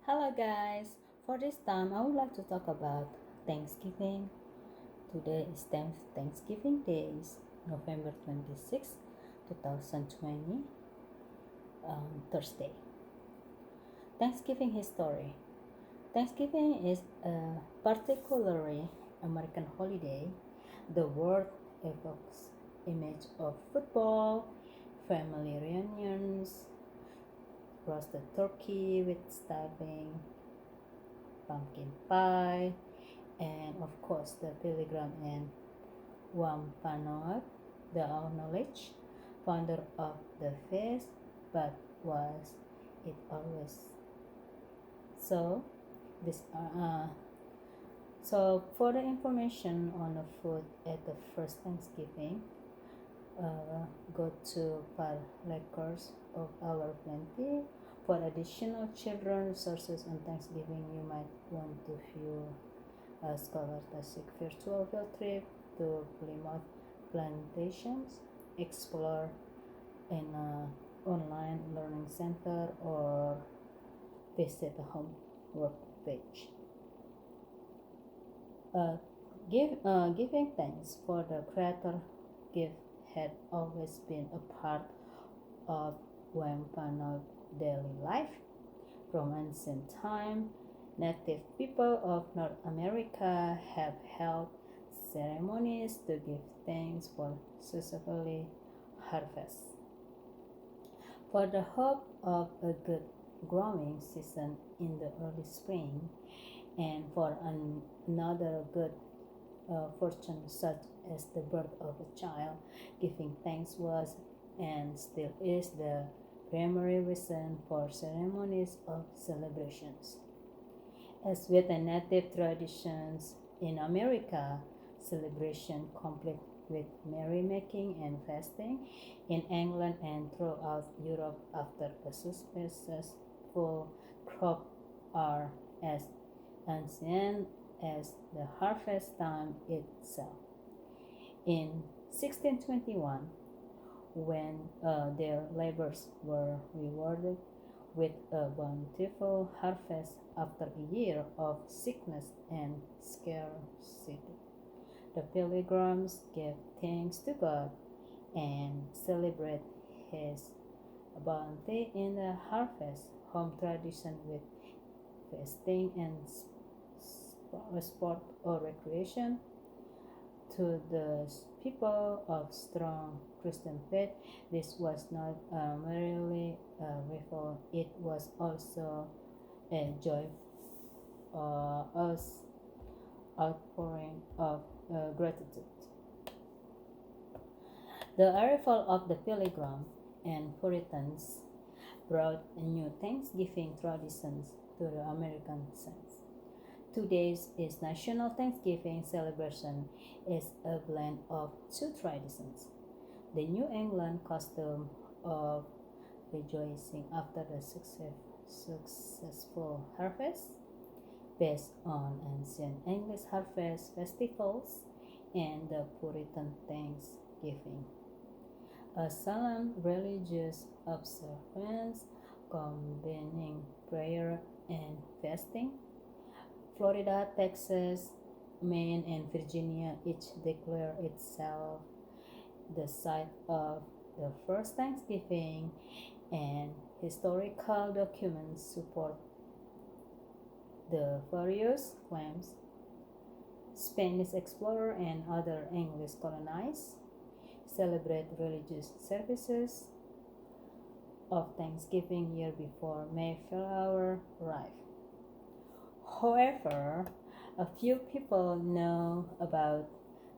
Hello guys, for this time I would like to talk about Thanksgiving. Today is Thanksgiving Day, November 26, 2020, Thursday. Thanksgiving history. Thanksgiving is a particularly American holiday. The word evokes image of football, family reunions, roasted turkey with stuffing, pumpkin pie, and of course the Pilgrim and Wampanoag, the acknowledged founder of the feast, but was it always so? This so for the information on the food at the first Thanksgiving, go to Parlekers of Our Plenty. For additional children resources on Thanksgiving, you might want to view a scholastic virtual field trip to Plymouth Plantations, explore an online learning center, or visit the homework page. Giving thanks for the Creator gift had always been a part of Wampanoag daily life. From ancient time, native people of North America have held ceremonies to give thanks for successfully harvest, for the hope of a good growing season in the early spring, and for another good fortune such as the birth of a child. Giving thanks was and still is the primary reason for ceremonies of celebrations. As with the native traditions in America, celebration complete with merrymaking and fasting in England and throughout Europe after a successful crop are as ancient as the harvest time itself. In 1621, when their labors were rewarded with a bountiful harvest after a year of sickness and scarcity, the pilgrims gave thanks to God and celebrate His bounty in the harvest. Home tradition with feasting and sport or recreation. To the people of strong Christian faith, this was not merely a ritual, it was also a joy, as outpouring of gratitude. The arrival of the Pilgrim and Puritans brought new Thanksgiving traditions to the American saints. Today's is National Thanksgiving celebration is a blend of two traditions. The New England custom of rejoicing after the successful harvest, based on ancient English harvest festivals, and the Puritan Thanksgiving, a solemn religious observance combining prayer and fasting. Florida, Texas, Maine, and Virginia each declare itself the site of the first Thanksgiving, and historical documents support the various claims. Spanish explorer and other English colonists celebrate religious services of Thanksgiving year before Mayflower arrived. However, a few people know about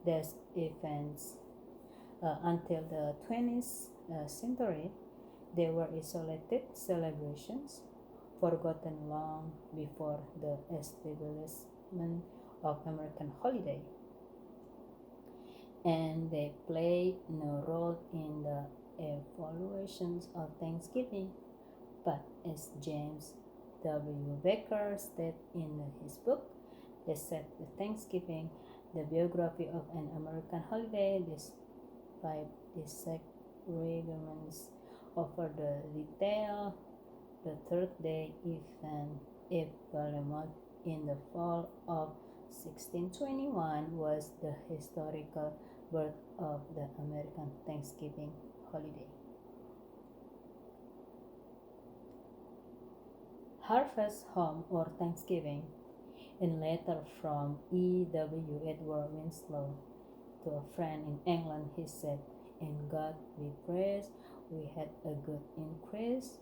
these events until the 20th century. They were isolated celebrations, forgotten long before the establishment of American holiday, and they play no role in the evaluations of Thanksgiving. But as James W. Baker stated in his book, "They set the Thanksgiving, the biography of an American holiday, despite disagreements over the detail, the third day event if remote in the fall of 1621, was the historical birth of the American Thanksgiving holiday. Harvest Home or Thanksgiving. In letter from E.W. Edward Winslow to a friend in England, he said, "In God we praise, we had a good increase,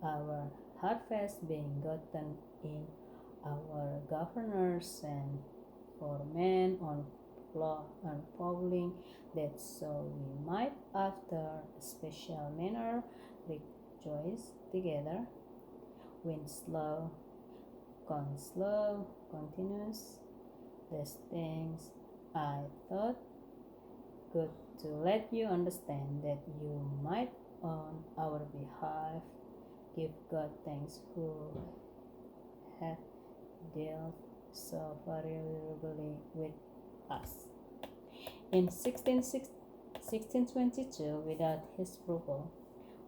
our harvest being gotten in our governors and for men on plowing, that so we might after a special manner rejoice together." Winslow continues, "These things I thought good to let you understand, that you might on our behalf give God thanks, who hath dealt so favorably with us." In 1622, without his approval,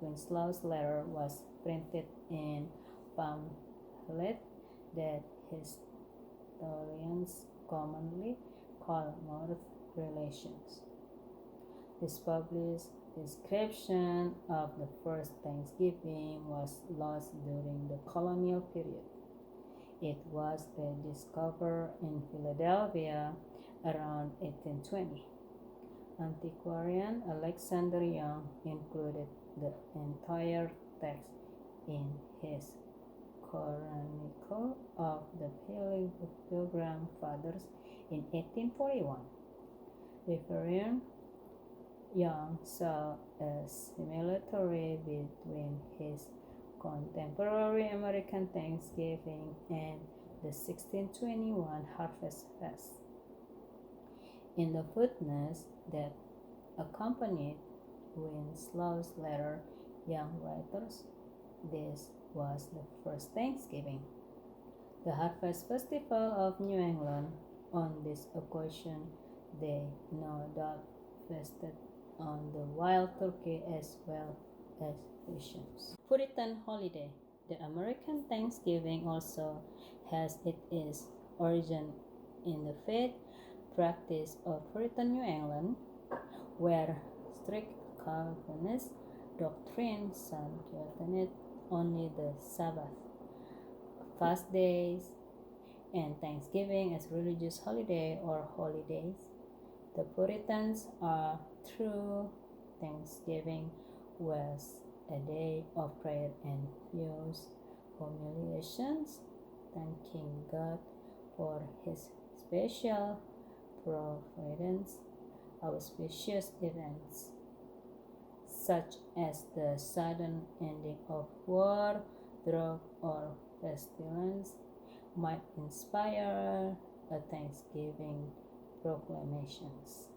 Winslow's letter was printed in pamphlet that historians commonly call North Relations. This published description of the first Thanksgiving was lost during the colonial period. It was rediscovered in Philadelphia around 1820. Antiquarian Alexander Young included the entire text in his Chronicle of the Pilgrim Fathers in 1841. Reverend Young saw a similarity between his contemporary American Thanksgiving and the 1621 Harvest Fest. In the footnotes that accompanied Winslow's letter, Young writers, "This was the first Thanksgiving. The Harvest Festival of New England. On this occasion, they no doubt feasted on the wild turkey as well as Christians." Puritan holiday. The American Thanksgiving also has its origin in the faith practice of Puritan New England, where strict Calvinist doctrine sanctioned only the Sabbath, fast days, and Thanksgiving as religious holiday or holidays. The Puritans are true. Thanksgiving was a day of prayer and pious humiliations, thanking God for his special providence, auspicious events, such as the sudden ending of war, drought, or pestilence, might inspire a Thanksgiving proclamations.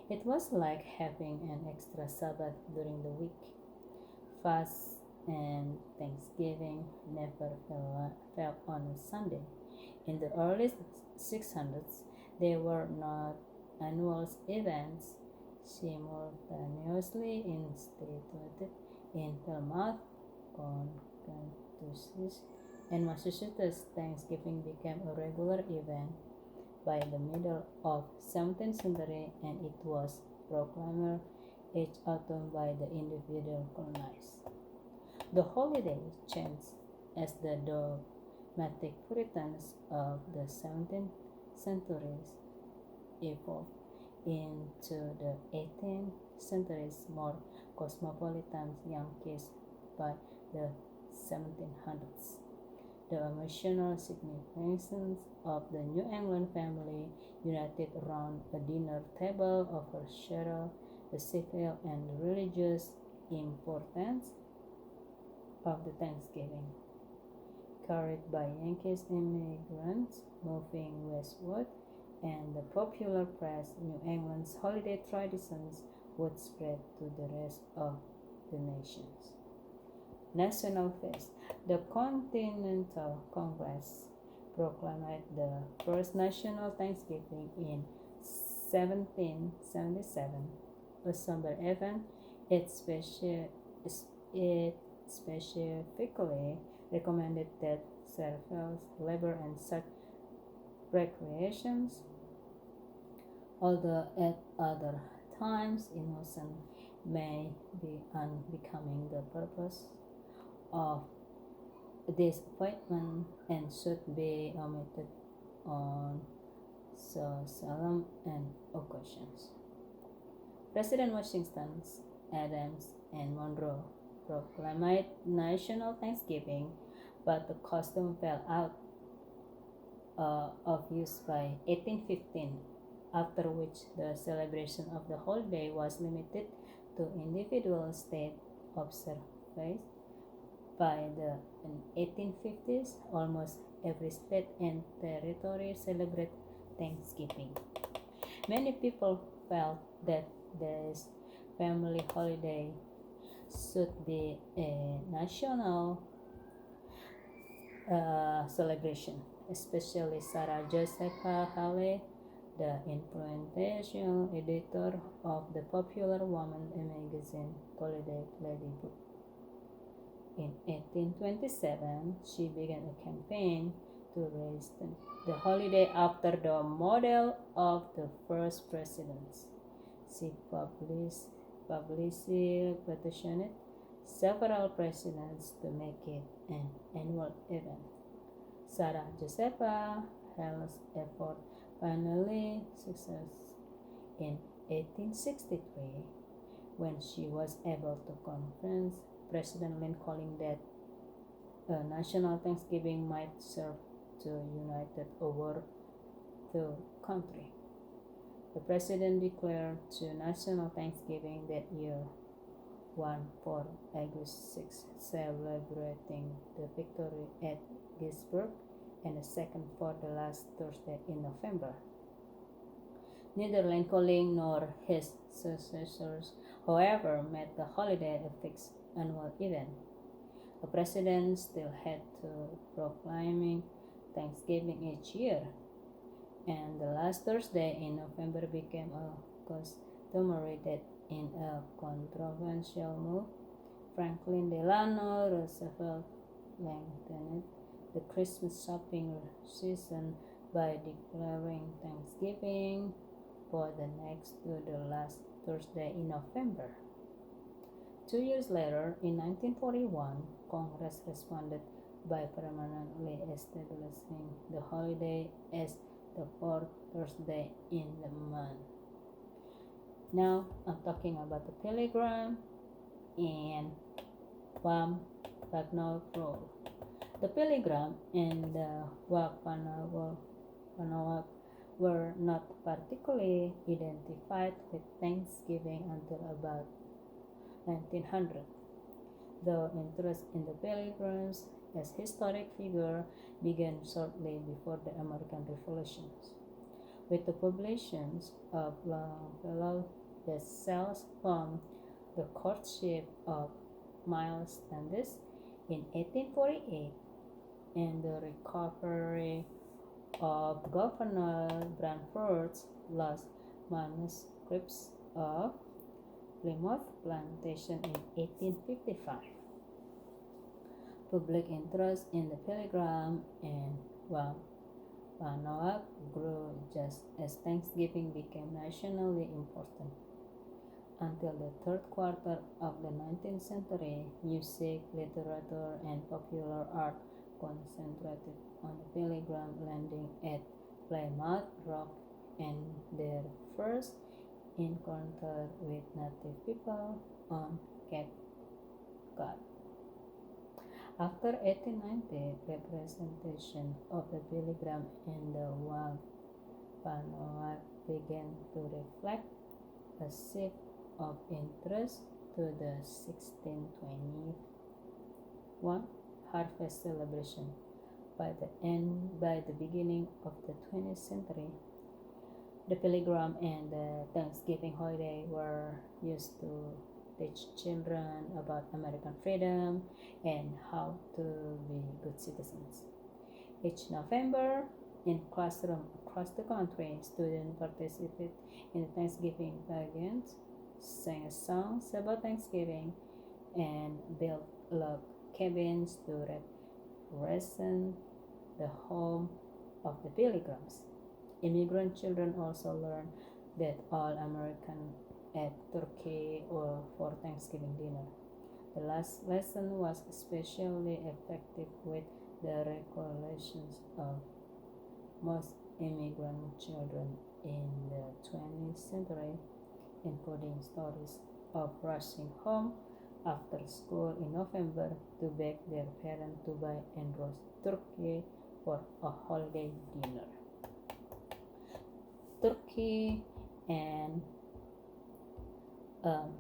It was like having an extra Sabbath during the week. Fast and Thanksgiving never fell on a Sunday. In the early 600s, they were not annual events simultaneously instituted in Plymouth, Massachusetts, and Massachusetts. Thanksgiving became a regular event by the middle of 17th century, and it was proclaimed each autumn by the individual colonized. The holiday changed as the dogmatic Puritans of the 17th centuries evolved into the 18th century's more cosmopolitan Yankees by the 1700s. The emotional significance of the New England family united around a dinner table overshadowed the civil and religious importance of the Thanksgiving. Carried by Yankees immigrants moving westward and the popular press, New England's holiday traditions would spread to the rest of the nations. National Feast. The Continental Congress proclaimed the first national Thanksgiving in 1777, a somber event. It specifically recommended that survival, labor, and such recreations, although at other times innocent may be unbecoming the purpose of this appointment and should be omitted on so solemn and occasions. President Washington, Adams, and Monroe proclaimed national Thanksgiving, but the custom fell out of use by 1815, after which the celebration of the holiday was limited to individual state observances. By the 1850s, almost every state and territory celebrated Thanksgiving. Many people felt that this family holiday should be a national celebration, especially Sarah Josepha Halley, the influential editor of the popular woman magazine Holiday Lady Book. In 1827, she began a campaign to raise the holiday after the model of the first presidents. She publicly petitioned several presidents to make it an annual event. Sarah Josepha Halley's effort finally succeeded in 1863 when she was able to convince President Lincoln that a national Thanksgiving might serve to unite over the country. The president declared two national Thanksgiving that year, one for August 6, celebrating the victory at Gettysburg, and a second for the last Thursday in November. Neither Lincoln nor his successors, however, made the holiday a fixed annual event. A president still had to proclaim Thanksgiving each year, and the last Thursday in November became a customary date. In a controversial move, Franklin Delano Roosevelt lengthened the Christmas shopping season by declaring Thanksgiving for the next to the last Thursday in November. 2 years later, in 1941, Congress responded by permanently establishing the holiday as the fourth Thursday in the month. Now, I'm talking about the Pilgrim and Wampanoag role. The Pilgrim and the Wampanoag were not particularly identified with Thanksgiving until about 1900, though interest in the Pilgrims as historic figure began shortly before the American Revolution, with the publications of Longfellow bestsellers from The Courtship of Miles Standish in 1848 and the recovery of Governor Branford's lost manuscripts of Plymouth Plantation in 1855. Public interest in the Pilgrim and Wampanoag grew just as Thanksgiving became nationally important. Until the third quarter of the 19th century, music, literature, and popular art concentrated on the Pilgrim landing at Plymouth Rock and their first encounter with native people on Cape Cod. After 1890, representation of the Pilgrim and the Wampanoag began to reflect a shift of interest to the 1621 harvest celebration. By the beginning of the 20th century, the Pilgrim and the Thanksgiving holiday were used to teach children about American freedom and how to be good citizens. Each November, in classrooms across the country, students participate in the Thanksgiving pageants, sang songs about Thanksgiving, and built log cabins to resen, the home of the pilgrims. Immigrant children also learn that all Americans ate turkey or for Thanksgiving dinner. The last lesson was especially effective with the recollections of most immigrant children in the 20th century, including stories of rushing home after school in November to beg their parents to buy and roast turkey for a holiday dinner. Turkey and um,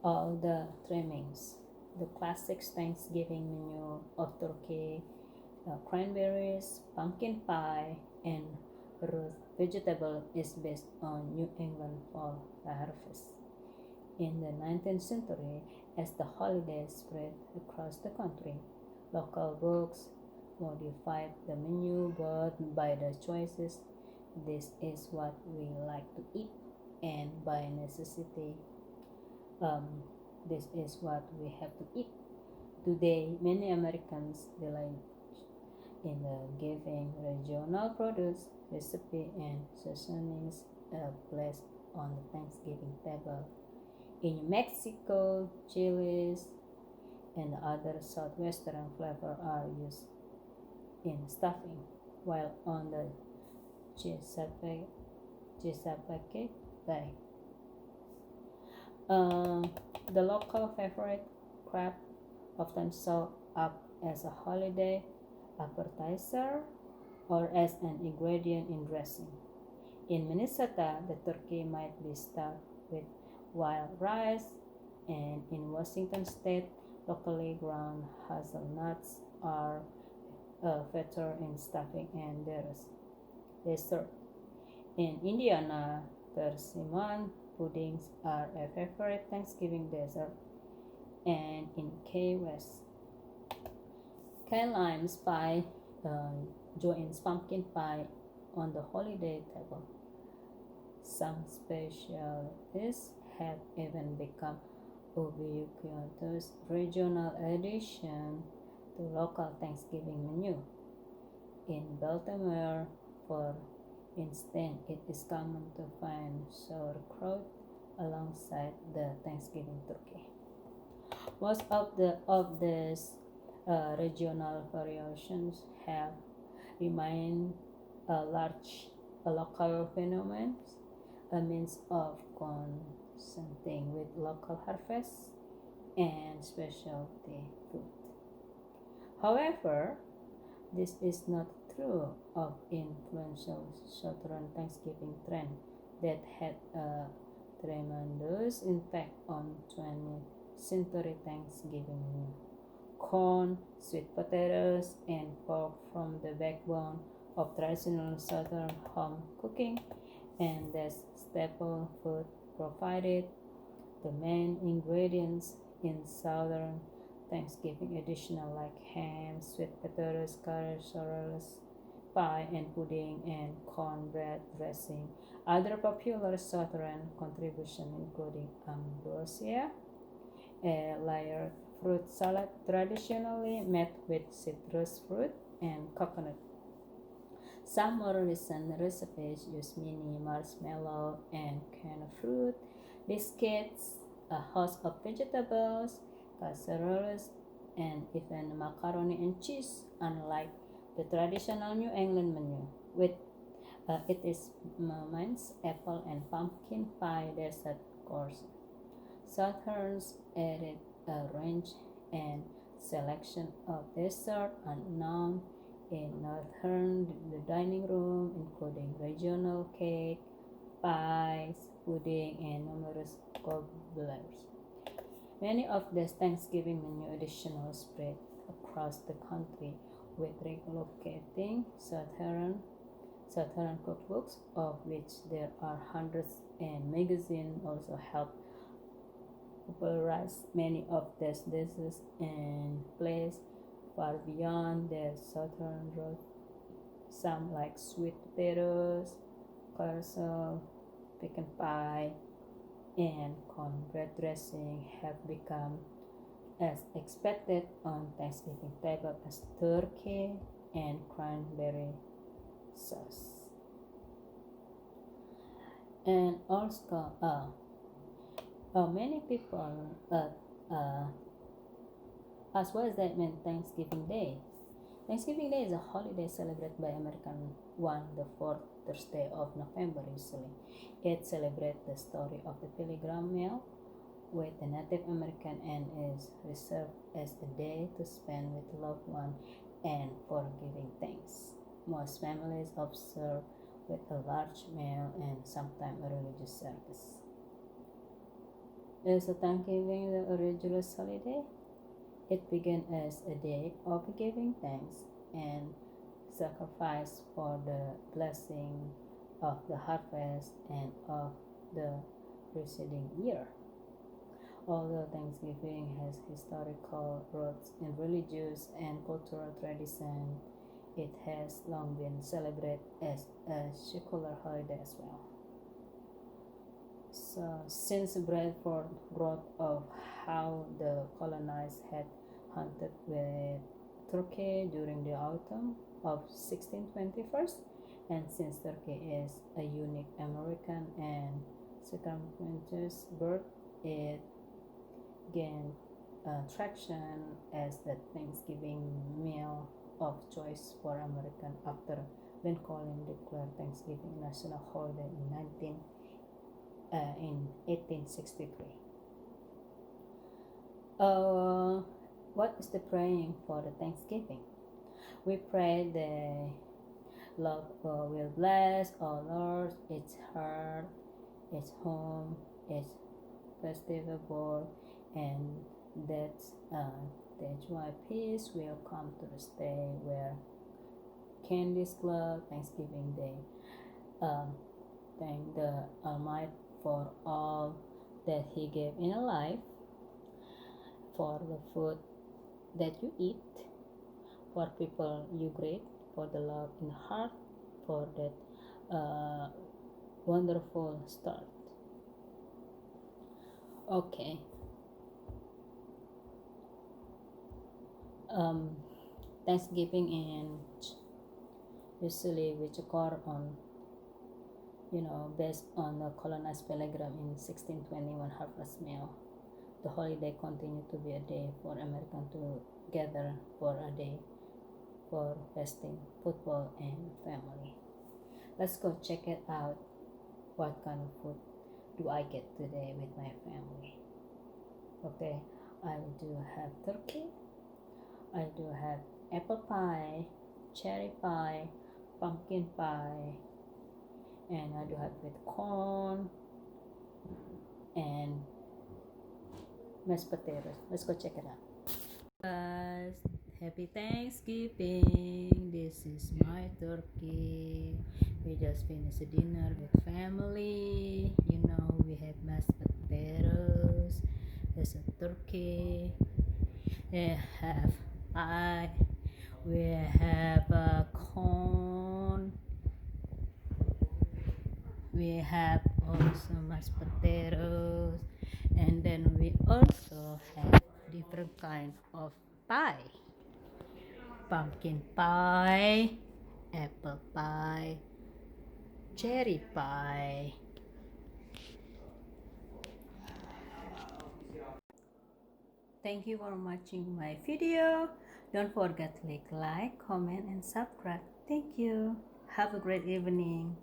all the trimmings. The classic Thanksgiving menu of turkey, cranberries, pumpkin pie, and roast vegetable is based on New England fall harvest. In the 19th century, as the holiday spread across the country, local books modified the menu but by the choices "this is what we like to eat" and by necessity um, "this is what we have to eat." Today, many Americans delight in the giving regional produce, recipe, and seasonings placed on the Thanksgiving table. In New Mexico, chilies and other southwestern flavors are used in stuffing, while on the Chesapeake Bay, uh, the local favorite crab often show up as a holiday appetizer or as an ingredient in dressing. In Minnesota, the turkey might be stuffed with wild rice, and in Washington state, locally ground hazelnuts are featured in stuffing and dessert. In Indiana, persimmon puddings are a favorite Thanksgiving dessert, and in Key West, key lime pie joins pumpkin pie on the holiday table. Some specialties have even become ubiquitous regional addition to local Thanksgiving menu. In Baltimore, for instance, it is common to find sauerkraut alongside the Thanksgiving turkey. Most of these regional variations have remained a local phenomenon, a means of consenting with local harvests and specialty food. However, this is not true of influential Southern Thanksgiving trend that had a tremendous impact on 20th century Thanksgiving menu. Corn, sweet potatoes, and pork form the backbone of traditional Southern home cooking, and as staple food provided the main ingredients in Southern Thanksgiving additional like ham, sweet potatoes, casseroles, pie and pudding, and cornbread dressing. Other popular Southern contributions including ambrosia, a layered fruit salad traditionally made with citrus fruit and coconut. Some more recent recipes use mini marshmallow and canned fruit, biscuits, a host of vegetables, casseroles, and even macaroni and cheese, unlike the traditional New England menu, with it is mince, apple, and pumpkin pie dessert course. Southerns added a range and selection of dessert unknown in Northern the dining room, including regional cake, pies, pudding, and numerous cobblers. Many of these Thanksgiving menu additional spread across the country, with relocating Southern cookbooks, of which there are hundreds, and magazines also help popularize many of these dishes and place far beyond their southern roots. Some like sweet potatoes, casserole, pecan pie, and cornbread dressing have become as expected on Thanksgiving table as turkey and cranberry sauce. And also, many people ask what does that mean Thanksgiving Day? Thanksgiving Day is a holiday celebrated by American on the fourth Thursday of November usually. It celebrates the story of the Pilgrim meal with the Native American and is reserved as a day to spend with loved ones and for giving thanks. Most families observe with a large meal and sometimes a religious service. Is Thanksgiving a religious holiday? It began as a day of giving thanks and sacrifice for the blessing of the harvest and of the preceding year. Although Thanksgiving has historical roots in religious and cultural tradition, it has long been celebrated as a secular holiday as well. So, since Bradford wrote of how the colonized had hunted with Turkey during the autumn of 1621, and since Turkey is a unique American and circumstantious bird, it gained traction as the Thanksgiving meal of choice for Americans after Lincoln declared Thanksgiving a national holiday in 1863. What is the praying for the Thanksgiving? We pray the Lord will bless all Lord, its heart, its home, its festival, and that's why peace will come to the stay where Candies Club Thanksgiving Day. Thank the Almighty for all that He gave in a life, for the food that you eat, for people you greet, for the love in the heart, for that wonderful start. Okay. Thanksgiving and usually which occur on based on the colonized pilgrim in 1621 harvest meal. The holiday continued to be a day for Americans to gather for a day for festing, football, and family. Let's go check it out. What kind of food do I get today with my family? Okay, I do have turkey. I do have apple pie, cherry pie, pumpkin pie, and I do have with corn and mashed potatoes. Let's go check it out. Guys, happy Thanksgiving. This is my turkey. We just finished dinner with family. We have mashed potatoes. There's a turkey. We have pie. We have corn. We have also mashed potatoes, and then we also have different kind of pie: pumpkin pie, apple pie, cherry pie. Thank you for watching my video. Don't forget to like, comment, and subscribe. Thank you. Have a great evening.